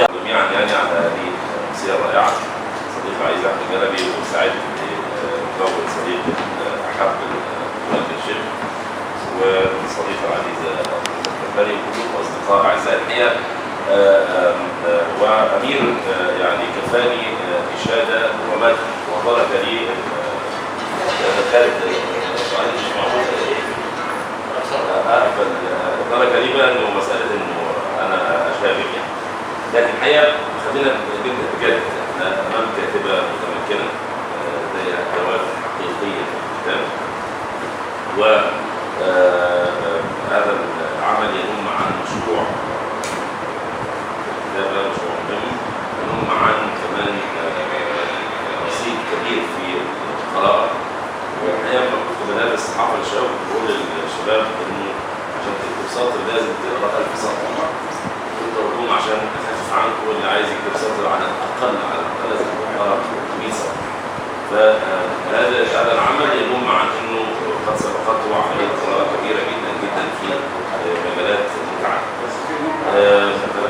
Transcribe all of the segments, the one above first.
جميعا يعني على هذه الأمسية الرائعة. صديق العزيز أحمد جلبي وسعيد مكون صديق أحب الشيخ وصديق العزيز الكبري وكل أصدقاء أعزائي الحقيقة. وأمير يعني كفاني إشادة ومدح وترك لي خالد مش معروف ترك لي بقى إنه مسألة إنه أنا أشابه يعني. لكن الحقيقة خلينا نبدأ بجد. احنا أمام كاتبة متمكنة لديها أدوات حقيقية في الكتاب، وهذا العمل ينم عن مشروع كتابة، مشروع مهم ينم عن كمان رصيد كبير في القراءة. والحقيقة لما كنت بدرس الصحافة للشباب بقول للشباب إنه عشان تكتب سطر لازم تقرأ 1000 سطر. كنت عشان أخفف عنكم اللي عايز يكتب سطر على الأقل لازم يقرأ 100 سطر. فهذا العمل ينم عن إنه قد سبقته عملية قراءة كبيرة جدا جدا في مجالات متعددة.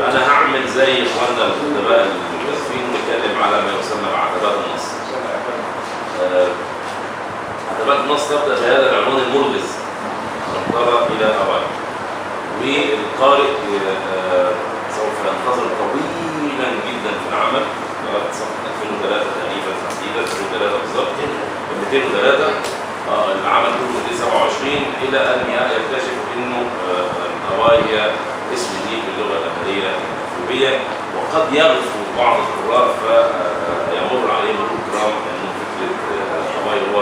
أنا هعمل زي إخواننا الأدباء المكثفين ونتكلم على ما يسمى بعتبات النص. عتبات النص تبدأ بهذا العنوان المرغز: نظرة إلى أوائل. والقارئ سوف ينتظر طويلا جدا في العمل لغاية صفحة 2003 تقريبا، تحديدا 2003 بالظبط، 203 العمل كله دي 27 إلى أن يكتشف إنه الأوائل هي اسم جديد باللغة الأمريكية الأثيوبية، وقد يغفو بعض القراء فيمر عليه مرور كرام إنه فكرة الأوائل هو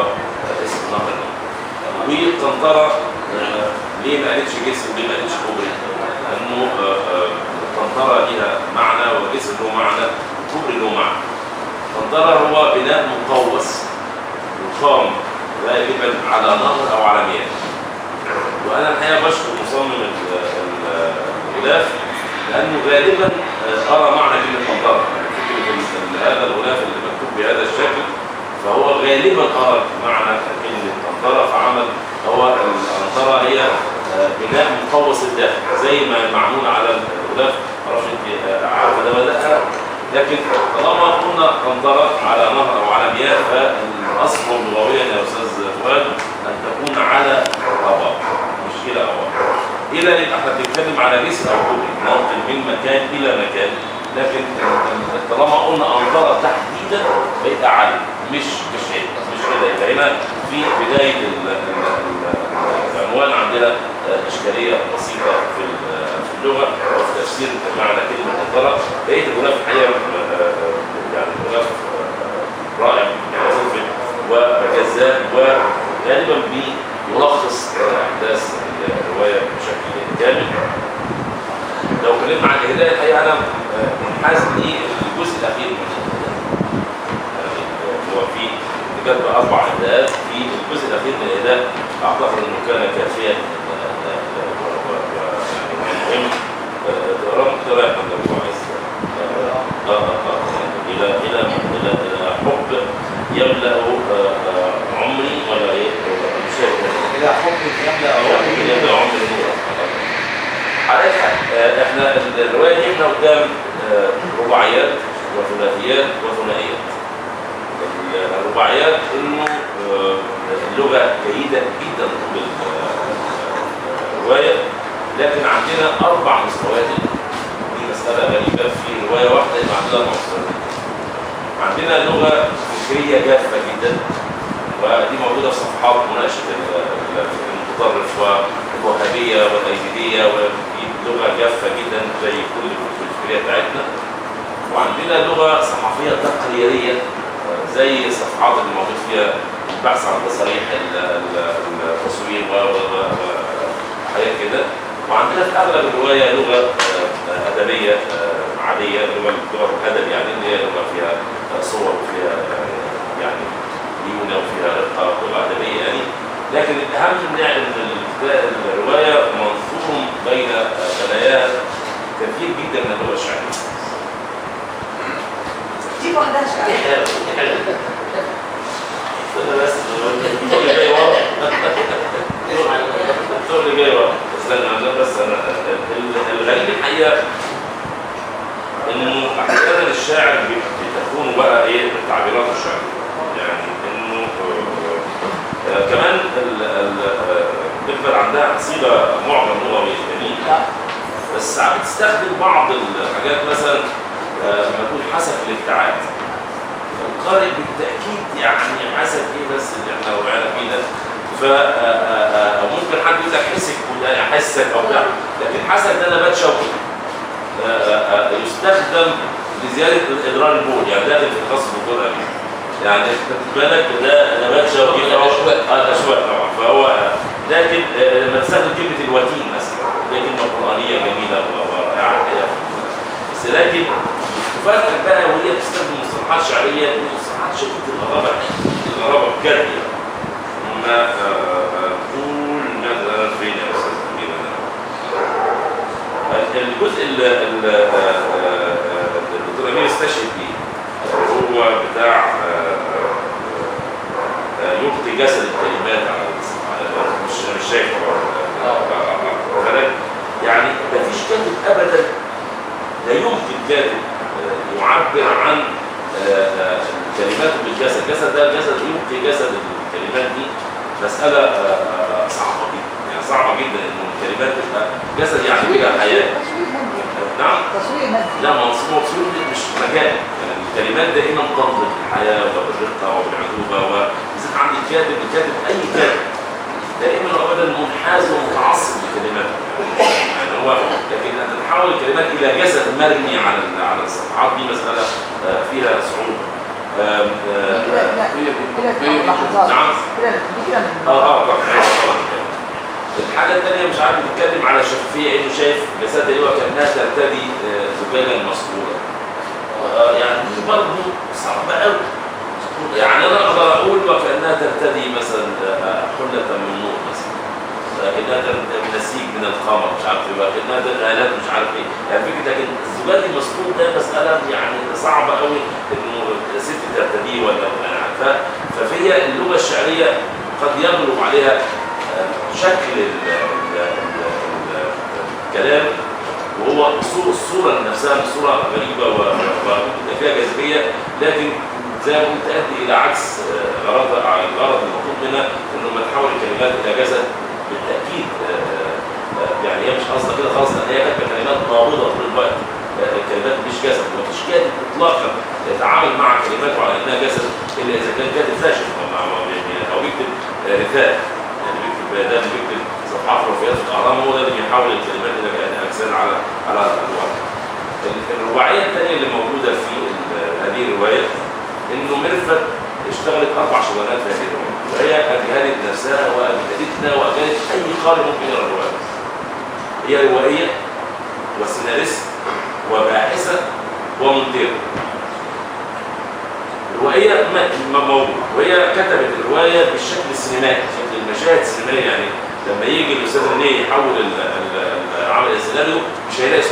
اسم نهر. وقنطرة ليه ما قالتش جسم وليه ما قالتش كوبري؟ لأنه قنطرة ليها معنى والجسم له معنى والكوبري له معنى. قنطرة هو بناء مقوس يقام غالبا على نهر أو على مياه. وأنا الحقيقة بشكر مصمم الغلاف لأنه غالبا أرى معنى كلمة قنطرة. هذا الغلاف اللي مكتوب بهذا الشكل فهو غالبا أرى معنى كلمة قنطرة، فعمل هو القنطرة هي بناء مقوس الداخل زي ما معمول على الغلاف. معرفش انت عارفه ده ولا لا، لكن طالما قلنا قنطرة على نهر أو على مياه فالأصل لغويا يا أستاذ فؤاد أن تكون على أبار مش إلى أبار. إلى يبقى احنا بنتكلم على جسر أو كوبري ننقل من مكان إلى مكان، لكن طالما قلنا قنطرة تحديدا بيبقى على مش كده. يبقى هنا في بداية العنوان عندنا إشكالية بسيطة في اللغة وفي تفسير معنى كلمة قنطرة. بقية الغلاف الحقيقة يعني غلاف رائع ومفيد وجذاب وغالبا بيلخص أحداث الرواية بشكل كامل. لو اتكلمنا عن الهداية الحقيقة أنا منحاز للجزء الأخير من الهداية، هو في كتب 4 هدايات. في الجزء الأخير من الهداية أعتقد أنه كان كافيا مهم تقرأ لو عايز إلى حب يملأ عمري ولا إيه؟ إلى حب يملأ عمري. على أي حال إحنا الرواية دي إحنا قدام رباعيات وثلاثيات وثنائيات. الرباعيات إنه اللغة جيدة جدا بالرواية، لكن عندنا 4 مستويات. دي مسألة غريبة في رواية واحدة يبقى عندنا 4 مستويات. عندنا لغة فكرية جافة جدا، ودي موجودة في صفحات مناقشة المتطرف والوهابية والأيدية، ودي لغة جافة جدا زي كل الكتب الفكرية بتاعتنا. وعندنا لغة صحفية تقريرية زي الصفحات اللي موجود فيها البحث عن تصاريح التصوير وحاجات كده. وعندنا في اغلب الروايه لغه ادبيه عاديه، لغه الادب يعني اللي هي لغه فيها صور وفيها يعني ليونه وفيها رقه، لغه ادبيه يعني. لكن الاهم ان الروايه منظوم بين خلاياها كثير جدا من اللغه الشعريه. دي واحدة شعر. بس الدكتور اللي جاي ورا الدكتور اللي جاي ورا استنى بس انا الغريب الحقيقه انه احيانا الشاعر بتكون بقى ايه التعبيرات الشعريه، يعني انه كمان بتبقى عندها قصيده معجم لغوي جميل، بس ساعات بتستخدم بعض الحاجات مثلا لما تقول حسب الابتعاد. القارئ بالتاكيد يعني حسب ايه بس اللي احنا وقعنا فيه ده، فممكن حد يقول لك حسك وده حسك او ده، لكن حسب ده نبات شوكي يستخدم لزياده اضرار البول، يعني ده في الخاص بالبول يعني خد بالك ده نبات شوكي او الاشواك طبعا. فهو لكن لما تستخدم كلمه الوتين مثلا دي كلمه قرانيه جميله ورائعه كده، بس لكن تفرق بقى وهي بتستخدم مصطلحات شعريه مصطلحات شديده الغرابه بجد يعني. ما تقول مثلا فين يا استاذ امير الجزء اللي الدكتور امير استشهد بيه هو بتاع يلقي جسد الكلمات على مش شايف يعني مفيش كاتب ابدا لا يمكن كاتب يعبر عن كلماته بالجسد. الجسد ده الجسد يلقي جسد الكلمات دي مساله صعبه جدا، يعني صعبه جدا انه الكلمات تبقى جسد يعني فيها حياه. نعم لا مصروف مش مجال، يعني الكلمات دائما تنطق الحياه وبالرقه وبالعذوبه، وبالذات عند الكاتب اي كاتب دائما وابدا منحاز ومتعصب لكلماته، يعني هو لكن ان تحول الكلمات الى جسد مرمي على الصفحات دي مساله فيها صعوبه. نعم الحاجه الثانيه مش عارف بيتكلم على شفافيه انه شايف جسدها ايه وكانها ترتدي زجاجا مسطوره، يعني دي برضه صعبه قوي. يعني انا اقدر اقول وكانها ترتدي مثلا حله من نور مثلا، كانها نسيج من القمر مش عارف ايه، كانها الات مش عارف ايه، يعني فكره. لكن الزجاج المسطور ده مساله يعني صعبه قوي انه ست ترتديه ولا فهي اللغه الشعريه قد يغلب عليها شكل الكلام وهو الصوره نفسها صوره غريبه وفيها جاذبيه، لكن زي ما قلت تؤدي الى عكس الغرض المطلوب منها، انه لما تحول الكلمات الى جسد بالتاكيد يعني هي مش قصدها كده خالص، لان هي كاتبه كلمات نابضه طول الوقت. الكلمات مش جسد، ومفيش كاتب اطلاقا يتعامل مع كلماته على انها جسد الا اذا كان كاتب فاشل او بيكتب رثاء، يعني بيكتب صفحات رفيعات في الاعلام، هو ده اللي بيحول الكلمات الى اجساد على الواقع. الرباعيه الثانيه اللي موجوده في هذه الروايه انه ميرفت اشتغلت 4 شغلانات في هذه الروايه، وهي اجهلت نفسها واجهلتنا واجهلت اي قارئ ممكن يقرا الروايه. هي روائيه وسيناريست وباحثه ومونتير. روائيه موجوده، وهي كتبت الروايه بالشكل السينمائي، شكل المشاهد السينمائيه، يعني لما يجي الاستاذ رينيه يحول العمل السيناريو مش هيلاقي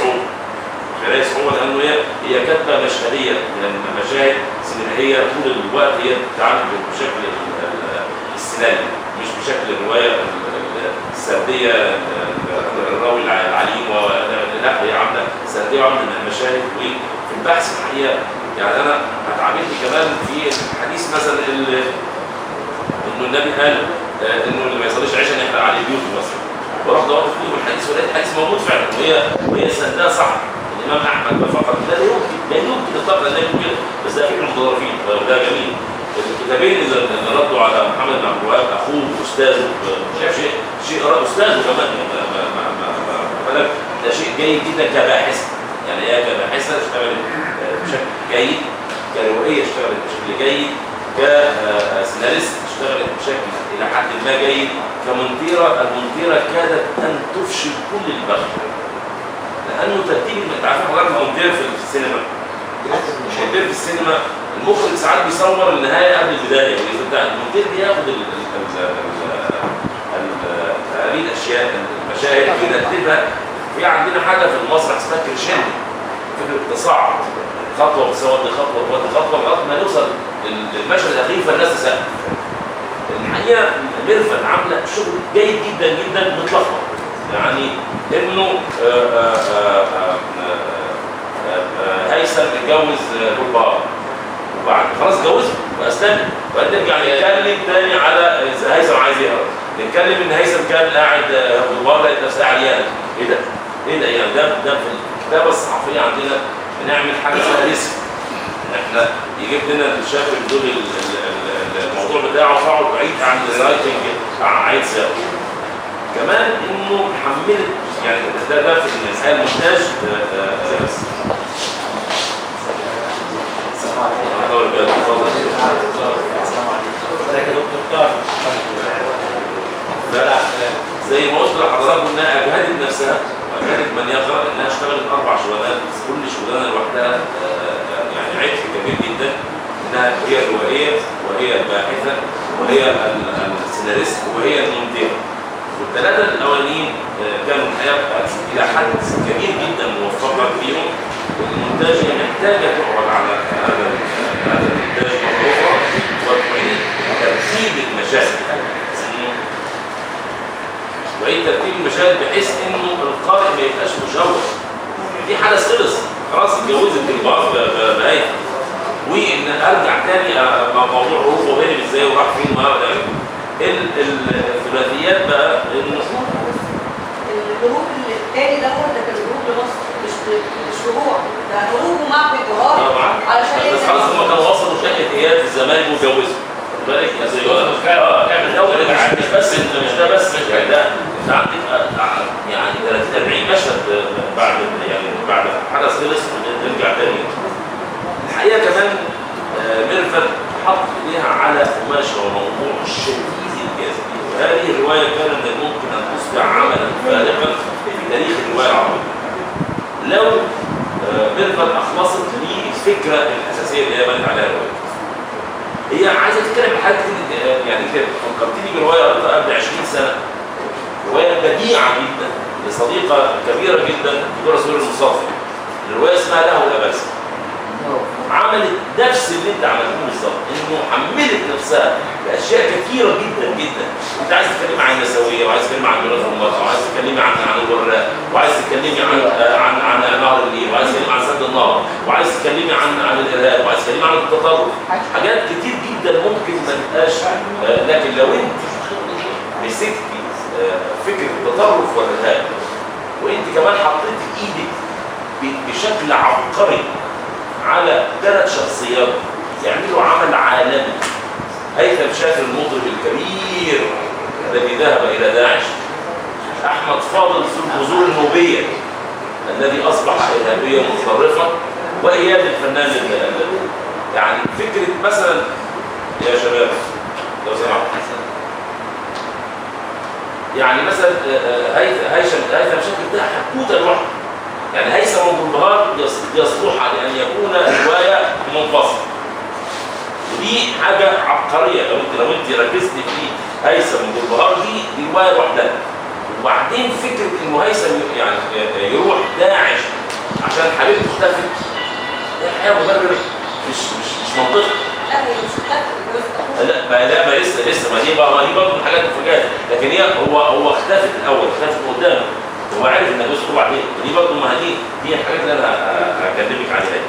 صعوبه، لانه هي كاتبه مشهديه، يعني مشاهد سينمائيه طول الوقت، هي بتتعامل بشكل السيناريو مش بشكل الروايه السرديه الراوي العليم، لا هي عامله سرديه وعامله مشاهد. وفي البحث الحقيقه يعني انا اتعاملت كمان في الحديث مثلا انه النبي قال انه اللي ما يصليش عشاء يحرق عليه بيوته مثلا، ورحت دورت في الحديث ولقيت الحديث موجود فعلا، وهي سندها صح. الامام احمد فقط لا يمكن اطلاقا لا يمكن، بس ده فكر المتطرفين وده جميل. الكتابين اللي ردوا على محمد بن عبد الوهاب اخوه واستاذه، شاف شيء استاذه كمان، ده شيء جيد جدا كباحثه، يعني هي كباحثه اشتغلت بشكل جيد، كروائيه اشتغلت بشكل جيد، كسيناريست اشتغلت بشكل الى حد ما جيد، كمونتيره المونتيره كادت ان تفشل كل البشر، لانه ترتيب تعرف حضرتك المونتير في السينما المونتير في السينما المخرج ساعات بيصور النهايه قبل البدايه، المونتير بياخد هذه الاشياء المشاهد بيرتبها. في عندنا حاجه في المسرح اسمها كريشندو، فكره التصاعد، خطوه بتساوي خطوه لغايه ما نوصل للمشهد الاخير فالناس تسقف. الحقيقه ميرفت عامله شغل جيد جدا جدا متلخبط، يعني انه هيثم اتجوز جولبار وبعد خلاص اتجوزه واستنى، وبعدين نرجع نتكلم تاني على هيثم عايز يهرب، نتكلم ان هيثم كان قاعد جولبار لقيت نفسها عريانه. ايه ده؟ ايه ده؟ يعني ده في الكتابه الصحفيه عندنا بنعمل حاجه اسمها ريسك، احنا يجيب لنا الشاب دول الموضوع بتاعه صعب بعيد عن الرايتنج عايز سياق. كمان انه حملت يعني ده في الانسان المونتاج زي ما قلت لحضراتكم انها اجهدت نفسها واجهدت من يقرا انها اشتغلت 4 شغلانات، كل شغلانه لوحدها يعني عبء كبير جدا، انها هي الروائيه وهي الباحثه وهي السيناريست وهي المونتير. والثلاثه الاولانيين كانوا الحقيقه الى حد كبير جدا موفقه فيهم. المونتاج محتاجه تقعد على هذا المونتاج مره اخرى وتعيد ترتيب المشاهد. وعيد ترتيب المشاهد بحيث انه القارئ ما يبقاش مشوش. في حدث خلص خلاص اتجوزت البعض بهاية، وان ارجع تاني موضوع هروبه وهرب ازاي وراح فين وما الثلاثيات بقى الهروب الثاني ده هو اللي كان هروب لمصر مش هروب، ده هروبه مع القرار علشان بس خلاص هم كانوا وصلوا شقه اياد في الزمالك واتجوزوا. بالك يا سيدي اعمل دوله مش بس مش ده بس يعني ده انت عندك يعني 30 40 مشهد بعد حدث خلص نرجع تاني. الحقيقه كمان ميرفت حط ايديها على قماشه وموضوع شديد الجاذبيه، وهذه الروايه كان من الممكن ان تصبح عملا فارقا في تاريخ الروايه العربيه لو ميرفت اخلصت للفكره الاساسيه اللي هي بنت عليها الروايه. هي عايزه تتكلم عن حاجه يعني فكرتني بروايه قريتها قبل 20 سنه، روايه بديعه جدا لصديقه كبيره جدا دكتوره سهير المصطفى. الروايه اسمها له لا بأس. عملت نفس اللي انت عملته بالظبط، انه حملت نفسها باشياء كثيره جدا جدا. انت عايز تتكلمي عن النسويه، وعايز تتكلمي عن ميراث المراه، وعايز تتكلمي عن الوراء، وعايز تتكلمي عن نهر النيل، وعايز تتكلمي عن سد النهر، وعايز تتكلمي عن الارهاب، وعايز تتكلمي عن التطرف. حاجات كتير جدا ممكن ما تبقاش، لكن لو انت مسكتي فكره التطرف والارهاب وانت كمان حطيتي ايدك بشكل عبقري على 3 شخصيات يعملوا عمل عالمي. هيثم شاكر المطرب الكبير الذي ذهب إلى داعش، أحمد فاضل في البذور النوبية الذي أصبح إرهابيا متطرفا، وإياد الفنان يعني فكرة مثلا يا شباب لو سمحت يعني مثلا هيثم شاكر ده حكوته لوحده. يعني هيثم وجولبهار يصلح لأن يكون رواية منفصلة، ودي حاجة عبقرية. لو انت ركزت في هيثم وجولبهار دي رواية لوحدها. وبعدين فكرة إنه هيثم يعني يروح داعش عشان حبيبته اختفت، ده الحقيقة مبرر مش منطقي. لا هي مش اختفت، ما لسه ما دي برضه من الحاجات المفاجئة. لكن هو اختفت الأول، اختفت قدامه، هو عارف ان جوزه هو عليه. ودي برضه ما دي الحاجات اللي انا هكلمك عليها.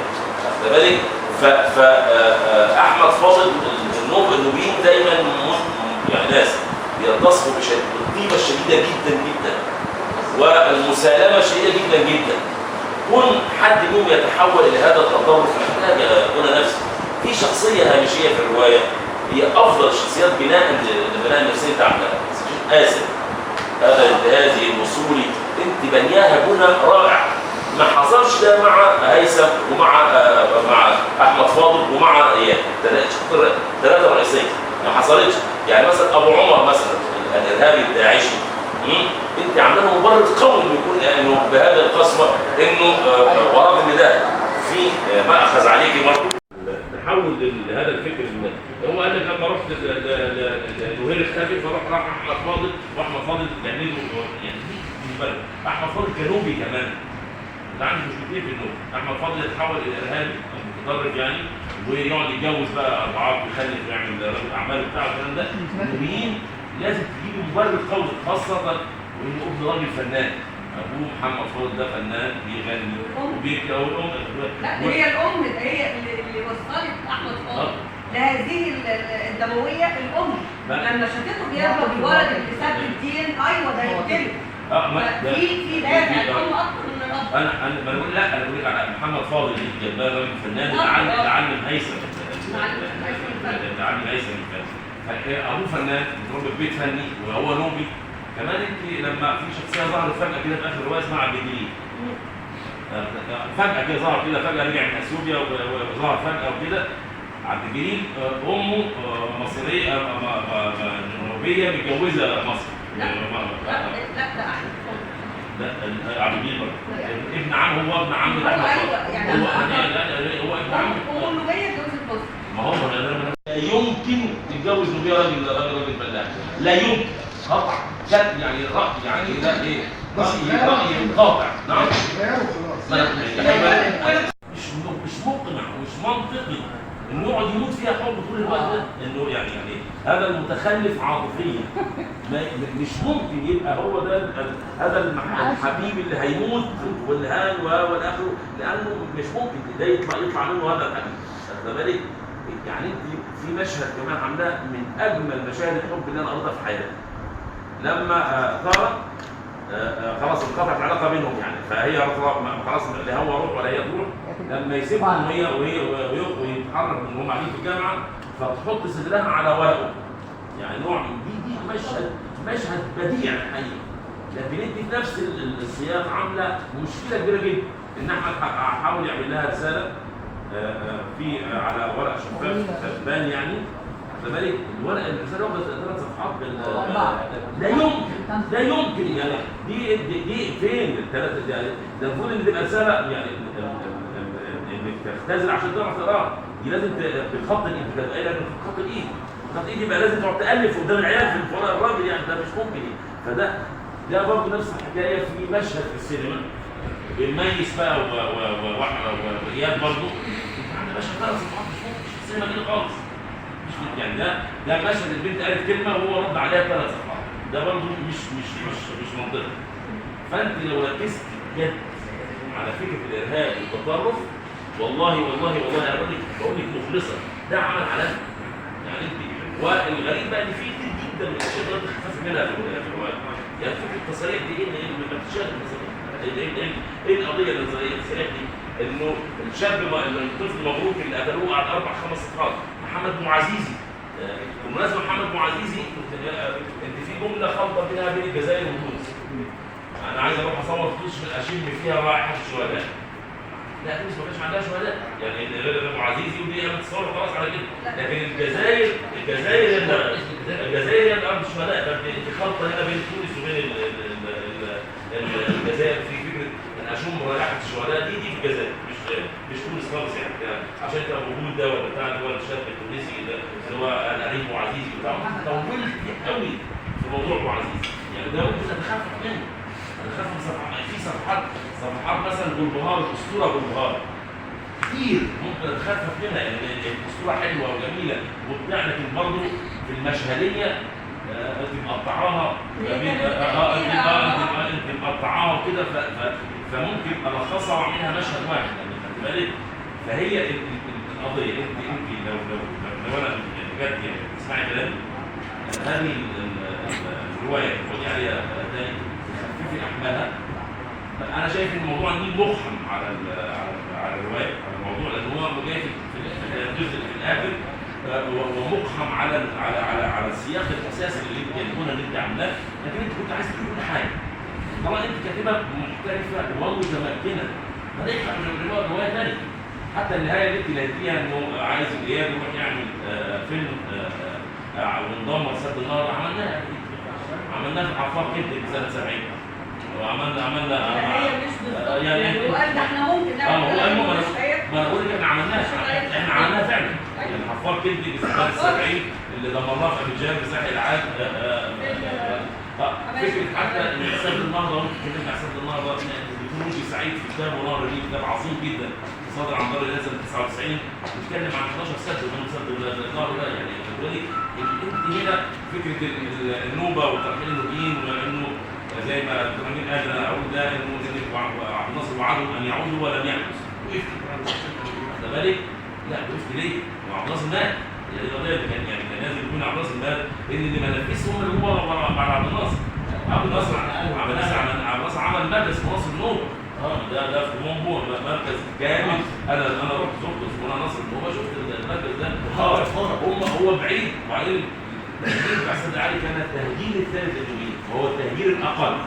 خد بالك فاحمد فاضل النوبيين دايما يعني ناس بيتصفوا بالطيبه الشديده جدا جدا والمسالمه الشديده جدا جدا. كون حد منهم يتحول الى هذا التطرف محتاج هنا نفسه. في شخصيه هامشيه في الروايه هي افضل الشخصيات بناء لبناء النفسيه بتاعتها، آسف هذا الانتهازي الوصولي انت بنياها بنى رائع. ما حصلش ده مع هيثم ومع احمد فاضل ومع اياد، 3 رئيسيه ما حصلتش. يعني مثلا ابو عمر مثلا الارهابي الداعشي، انت عامله مبرر قوي انه يكون انه بهذا القسوه انه ورغم ده في مأخذ عليكي برضه تحول لهذا الفكر. هو قال لك لما رحت لوهير اختفي راح احمد فاضل، واحمد فاضل يعني احمد فاضل كنوبي كمان. ده عندي مشكلتين في النوم. احمد فاضل يتحول الى ارهابي متطرف يعني، ويقعد يتجوز بقى 4 ويخلف ويعمل رجل اعمال بتاع الكلام ده. النوبيين لازم تجيبوا مبرر قوي، خاصه وانه ابن راجل فنان. ابوه محمد فاضل ده فنان بيغني وبيبكي او الام. لا هي الام، هي اللي وصلت احمد فاضل لهذه الدمويه. الام لما شافته بيضرب الولد اللي ساب الدين، ايوه ده يقتله. في دافع الام اكتر من الاب. انا بقول لا، انا بقول لك على محمد فاضل الجبار راجل فنان اتعلم هيثم ابوه فنان متربي في بيت فني وهو نوبي كمان. انت لما في شخصيه ظهرت فجاه كده في اخر الروايه اسمها عبد الجليل، فجاه كده ظهر كده، فجاه رجع من اثيوبيا وظهر فجاه وكده. عبد الجليل امه مصريه نوبيه متجوزه مصر. لا ده احمد لا عبد الجليل ابن عم، هو ابن عم يعني هو ابن عم. هو نوبيه اتجوزت مصر. ما هو لا يمكن تتجوز نوبيه راجل فلاح، لا يمكن قطع يعني رأي، يعني لا ايه رأي قاطع. نعم مش مقنع ومش منطقي انه يقعد يموت فيها حب طول الوقت ده، انه يعني هذا المتخلف عاطفيا مش ممكن يبقى هو ده هذا الحبيب اللي هيموت والهان والاخره، لانه مش ممكن ده يطلع منه هذا الحبيب. خد بالك يعني انت في مشهد كمان عاملاه من اجمل مشاهد الحب اللي انا قريتها في حياتي، لما طارق خلاص انقطعت العلاقه بينهم يعني، فهي خلاص لا هو يروح ولا هي تروح، لما يسيبهم ويتحرك من هم قاعدين في الجامعه فتحط صدرها على ورقه، يعني نوع من دي مشهد بديع الحقيقه. لكن انت في نفس السياق عامله مشكله كبيره جدا، ان احمد حاول يعمل لها رساله في على ورق شفاف بان يعني. خد بالك الورقه الرساله واخده 3 صفحات لا يمكن يعني دي فين الثلاثه يعني؟ ده المفروض ان تبقى رساله يعني انك تختزل عشان تعرف تقراها، دي لازم بالخط الايد، كانت قايله بالخط الايد، خط الايد يبقى لازم تقعد تالف قدام العيال في ورق الراجل يعني، ده مش ممكن فده برضه نفس الحكايه في مشهد في السينما بنميز بقى واياد برضه عندنا مشهد 3 صفحات مش ممكن في السينما دي خالص. يعني ده مشهد البنت قالت كلمه وهو رد عليها 3 صفحات، ده برضه مش منطقي. فانت لو ركزت بجد على فكره الارهاب والتطرف، والله انا بقول لك مخلصه، ده عمل علامه يعني انت. والغريب بقى ان في كتير جدا من الاشياء اللي تخفف منها في الروايه، يعني فكره التصاريح دي ايه ما بتشتغل التصاريح، ايه القضيه النظريه التصاريح دي؟ انه الشاب الطفل مبروك اللي قتلوه قعد 4-5 صفحات. محمد معزيزي بالمناسبه محمد معزيزي انت في جمله خلطه بينها بين الجزائر وتونس. انا عايز اروح اصور تونس اشم فيها رائحه الشهداء. لا تونس ما كانش عندها شهداء يعني غير معزيزي ودي قامت تصور خلاص على كده، لكن الجزائر هي ارض الشهداء. فانت خلطه هنا بين تونس وبين الجزائر في فكره ان اشم رائحه الشهداء دي في الجزائر مش تونس خالص يعني عشان تبقى موجود ده ولا بتاع اللي هو الشاب التونسي ده اللي هو القريب معزيزي بتاع. طولت قوي في موضوع معزيزي يعني، ده ممكن اتخفف منه، في صفحات مثلا جلبهار، الاسطوره جلبهار كتير ممكن اتخفف منها يعني، الاسطوره حلوه وجميله وبتاع، لكن برضه في المشهديه انت مقطعاها انت مقطعاها وكده، فممكن الخصها واعملها مشهد واحد يعني. خد بالك فهي القضيه انت لو انا يعني بجد يعني تسمعي كلامي، هذه الروايه خدي عليها تاني تخففي احمالها. انا شايف ان الموضوع دي مقحم على الروايه، على الموضوع، لان هو جاي في الجزء في الاخر ومقحم على السياق الاساسي اللي انت عاملاه، لكن انت كنت عايز تقول كل حاجه. طبعا انت كاتبه محترفه ومتمكنه، فنجحت من روايه ثانيه. حتى النهايه اللي انت لقيتيها انه عايز اياد يروح يعمل فيلم وانضم لسد النهر، عملناه في حفار كده في سنه 70 وعملنا هي مش بالظبط يعني هو قال ده احنا ممكن نعمل كده. ما انا بقول لك احنا عملناها فعلا يعني حفار كده في سنه 70 اللي دمرناه في ابيجان في ساحل العاج. فكره حتى ان سد النهضه ممكن كلمه سد النهضه الدكتور نوجي سعيد في كتابه نهر النيل، كتاب عظيم جدا صادر عن دار الازل 99 بيتكلم عن 11 سد من سد النهر ده يعني. انت هنا فكره النوبه وترحيل النوبيين وانه زي ما عبد الرحمن قال انا اقول ده انه عبد الناصر وعدهم ان يعودوا ولم يحدث. وقفت خد بالك؟ لا وقفت ليه؟ وعبد الناصر مات. يعني القضيه اللي كان لازم يكون عبد الناصر مات ان اللي ما نفذش هم اللي هو مع عبد الناصر. عبد الناصر عمل مركز في مصر النوبه. ده في منبور مركز كامل. انا رحت زرت اسمه ناصر النوبه شفت المركز ده. هو بعيد. وبعدين التهجير بتاع السيد علي كان التهجير الثالث الجميل وهو التهجير الاقل.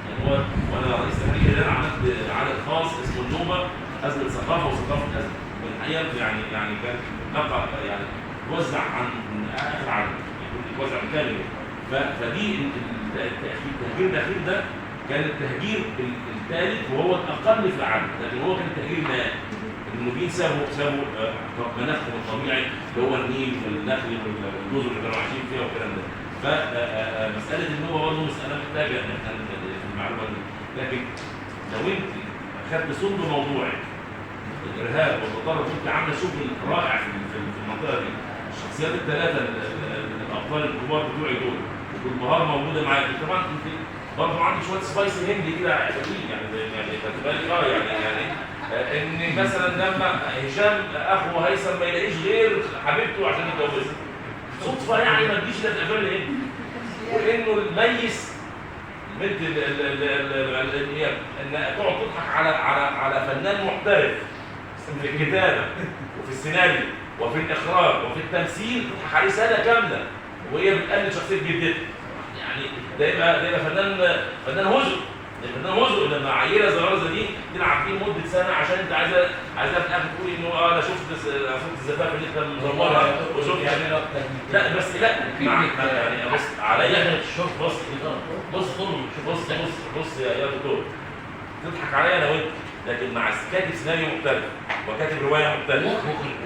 يعني هو وانا رئيس تحرير انا عملت عدد خاص اسمه النوبه ازمه ثقافه وثقافه ازمه. والحقيقه يعني كان نقع يعني توزع عن اخر عدد يكون يتوزع كامل. فدي التهجير الاخير ده كان التهجير الثالث وهو الاقل في العدد، لكن هو كان التهجير النهائي. النوبيين سابوا مناخهم الطبيعي اللي هو النيل والنخل والجزر اللي كانوا عايشين فيها والكلام ده. فمساله النوبه برضه مساله محتاجه ان احنا المعلومه دي. لكن لو انت اخذت صلب موضوعي الارهاب والتطرف انت عامله شغل رائع في المنطقه دي. الشخصيات الثلاثه الابطال الكبار بتوعي دول والبهار موجوده معاك. طبعا انت برضه عندي شويه سبايس هندي كده حلوين يعني خدت بالك يعني ان مثلا لما هشام اخو هيثم ما يلاقيش غير حبيبته عشان يتجوزها صدفه يعني ما تجيش الا في افلام الهندي. وانه الميس البنت اللي هي ان تقعد تضحك على فنان محترف في الكتابه وفي السيناريو وفي الاخراج وفي التمثيل تضحك عليه سنه كامله وهي بتقلد شخصيه جدتها. يعني ده يبقى فنان هزء. الفنان هزء لما عيله زرازه دي تلعب فيه مده سنه عشان انت عايزها في الاخر تقول انه انا شفت الزفاف اللي انت مزورها وشفت لا بس لا يعني بص عليا شوف بص يا دكتور تضحك عليا انا وانت لكن مع كاتب سيناريو محترف وكاتب روايه محترف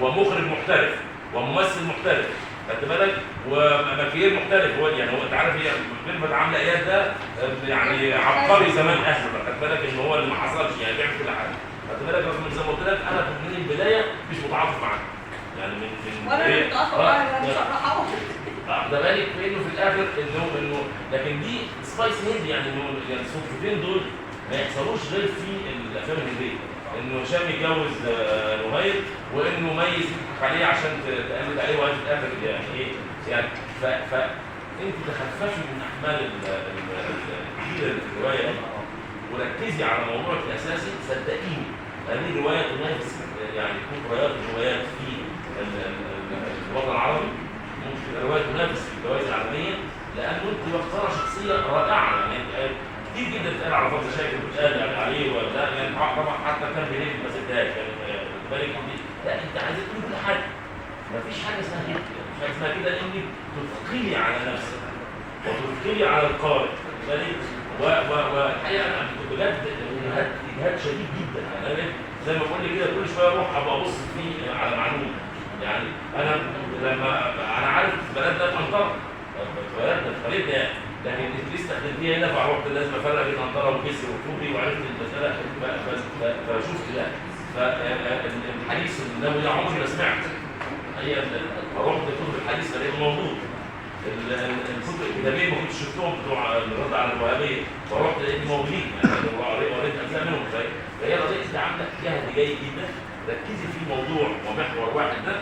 ومخرج محترف وممثل محترف خدت بالك ومكير محترف. هو يعني هو انت عارف هي كلمه عامله اياد ده يعني عبقري زمان احمد خدت بالك ان هو اللي ما حصلش يعني بيعمل كل حاجه خدت بالك. رغم زي ما قلت لك انا من البدايه مش متعاطف معاه يعني من وانا متعاطف معاه مش هروح ده بالك في انه في الاخر انه لكن دي سبايس هندي يعني انه يعني الصدفتين دول ما يحصلوش غير في الافلام الهنديه. انه هشام يتجوز نهير وانه ميز يضحك عليه عشان تقلد عليه وهي في الاخر يعني ايه يعني فانت تخففي من احمال الكبيره اللي في الروايه دي وركزي على موضوعك الاساسي. صدقيني هذه الروايه تنافس يعني كبريات الروايات في الوطن العربي. ممكن الروايه تنافس في الجوائز العالميه لانه انت مختاره شخصيه رائعه. يعني كتير جدا بتتقال على فضل شاكر بتتقال عليه ولا يعني طبعا حتى كان بينام ما سبتهاش يعني بالك لا انت عايزه تقول كل حاجه. مفيش حاجه اسمها كده. مفيش حاجه اسمها كده انك تثقلي على نفسك وتثقلي على القارئ بالك والحقيقه انا كنت بجد اجهاد شديد جدا. يعني انا زي ما بقول لي كده كل شويه اروح ابقى ابص فيه على معلومه. يعني انا لما انا عارف بلدنا الانطره بلدنا في قريتنا يعني لكن انت لسه استخدمتيها هنا فروحت لازم افرق بين انطره وكسر وكوبري وعرفت المساله فشفت ده. فالحديث النبوي ده عمري ما سمعت. هي فروحت كتب الحديث لقيته موجود. الكتب الكتابيه ما كنتش شفتهم بتوع الرد على الوهابيه فرحت لقيت موجودين يعني قريت اجزاء منهم. فهي قضيه انت عندك جهد جيد جدا ركزي في موضوع ومحور واحد ده.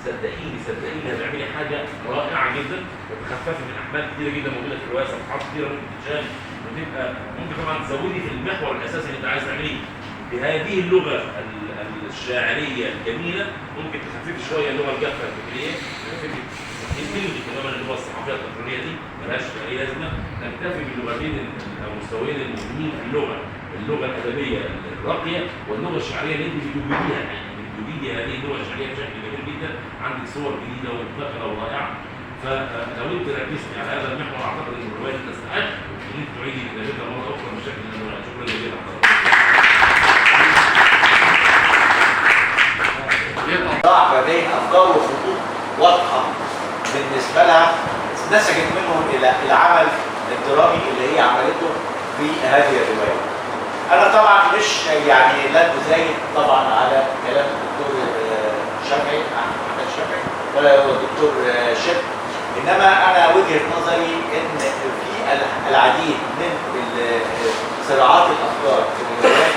صدقيني هتعملي حاجه رائعه جدا وتخففي من احمال كتيره جدا موجوده في الروايه. صفحات كتيره ممكن تتشال وتبقى ممكن طبعا تزودي في المحور الاساسي اللي انت عايز تعمليه بهذه اللغه الشاعريه الجميله. ممكن تخففي شويه اللغه الجافه الفكريه تخففي تماما اللغه الصحفيه التقريريه دي ملهاش اي لازمه. نكتفي باللغتين او المستويين المهمين في اللغه الادبيه الراقيه واللغه الشعريه اللي انت بتوجديها يعني بتوجدي هذه اللغه الشعريه بشكل جميل جدا. عندك صور جديده ومبتكره ورائعه. فلو انت ركزتي على هذا المحور اعتقد ان الروايه تستحق ان انت تعيدي كتابتها مره اخرى بشكل منوع. شكرا جزيلا لحضرتك. ضاع ما بين افكار وخطوط واضحه بالنسبه لها نسجت منهم الى العمل الدرامي اللي هي عملته في هذه الروايه. انا طبعا مش يعني لا ازايد طبعا على كلام الدكتور شافعي احمد شافعي ولا هو الدكتور شيب انما انا وجهه نظري ان في العديد من صراعات الافكار في الروايات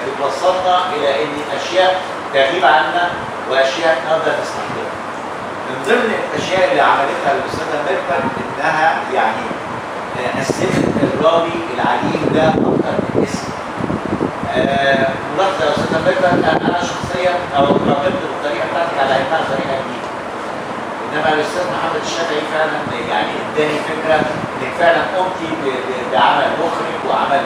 بتوصلنا الى ان اشياء تغيب عنا واشياء نقدر نستخدمها. من ضمن الاشياء اللي عملتها الاستاذه ميرفت انها يعني قسمت الراوي العليم ده اكتر من اسم. ملاحظه يا استاذه ميرفت، انا شخصيا او راقبت الطريقه بتاعتك على انها طريقه جديده. انما الاستاذ محمد الشافعي فعلا يعني اداني فكره انك فعلا قمتي بعمل مخرج وعمل